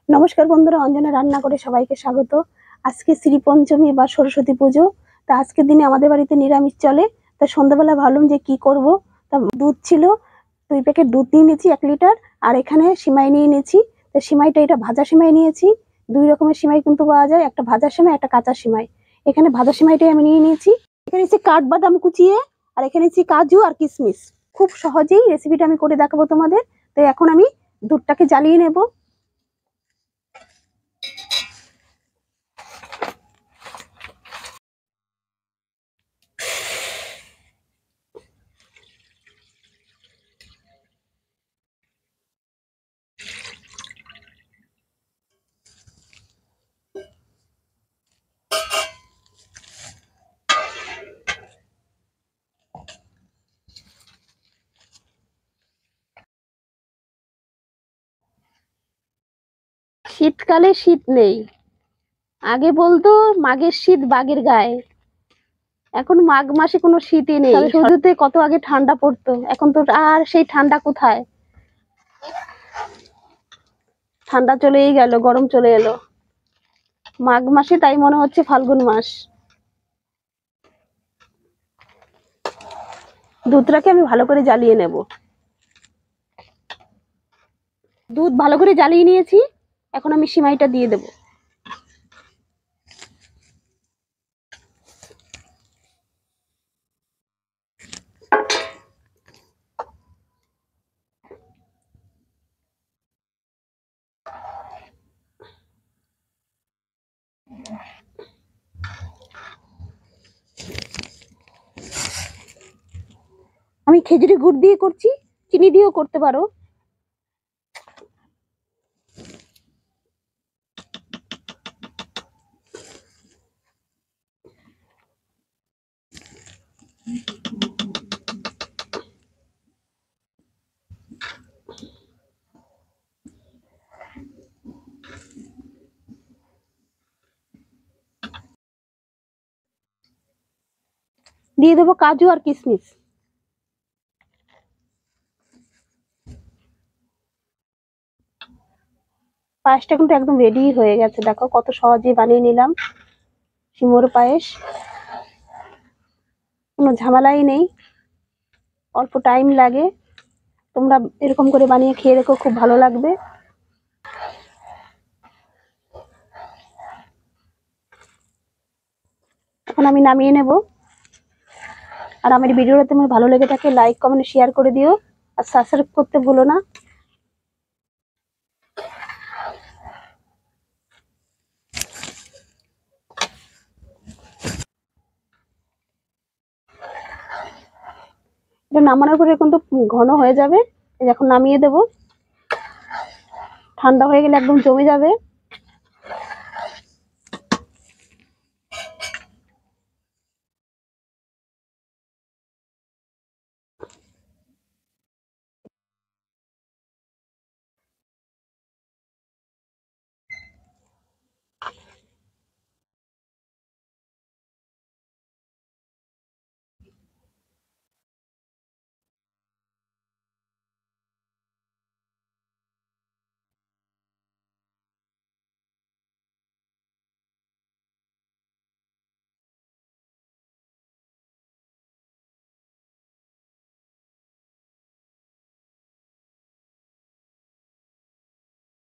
নমস্কার বন্ধুরা, অঞ্জনা রান্না করে সবাইকে স্বাগত। আজকে শ্রী পঞ্চমী বা সরস্বতী পুজো। তা আজকের দিনে আমাদের বাড়িতে নিরামিষ চলে। তা সন্ধ্যাবেলা ভাবলাম যে কি করব। তা দুধ ছিল, 2 প্যাকেট দুধ নিয়ে নিয়েছি, 1 লিটার। আর এখানে সিমাই নিয়ে নিয়েছি। তা সিমাইটা এটা ভাজা সিমাই নিয়েছি। 2 রকমের সিমাই কিন্তু পাওয়া যায়, একটা ভাজা সিমাই, একটা কাঁচা সিমাই। এখানে ভাজা সিমাইটাই আমি নিয়ে নিয়েছি। এখানে নিয়েছি কাঠবাদাম কুচিয়ে, আর এখানে নিয়েছি কাজু আর কিশমিশ। খুব সহজেই রেসিপিটা আমি করে দেখাবো তোমাদের। তো এখন আমি দুধটাকে জ্বালিয়ে নেব। শীতকালে শীত নেই, আগে বলতো মাঘের শীত বাঘের গায়ে। এখন মাঘ মাসে কোনো শীতই নেই। শুরুতে কত আগে ঠান্ডা পড়তো, এখন তো আর সেই ঠান্ডা কোথায়। ঠান্ডা চলেই গেল, গরম চলে এলো। মাঘ মাসে তাই মনে হচ্ছে ফাল্গুন মাস। দুধটাকে আমি ভালো করে জ্বালিয়ে নেব। দুধ ভালো করে জ্বালিয়ে নিয়েছি, এখন আমি সিমাইটা দিয়ে দেব। আমি খেজুরি গুড় দিয়ে করছি, চিনি দিয়েও করতে পারো। দিয়ে দেবো কাজু আর কিশমিশ। পায়েসটা কিন্তু একদম রেডি হয়ে গেছে, দেখো কত সহজে বানিয়ে নিলাম সিমুর পায়েস। কোনো ঝামেলাই নেই, অল্প টাইম লাগে। তোমরা এরকম করে বানিয়ে খেয়ে দেখো, খুব ভালো লাগবে। এখন আমি নামিয়ে নেব। আর আমার ভিডিওটা তোমার ভালো লেগে থাকে, লাইক কমেন্ট শেয়ার করে দিও, আর সাবস্ক্রাইব করতে ভুলো না। এটা নামানোর পরে কিন্তু ঘন হয়ে যাবে। এখন নামিয়ে দেব, ঠান্ডা হয়ে গেলে একদম জমে যাবে।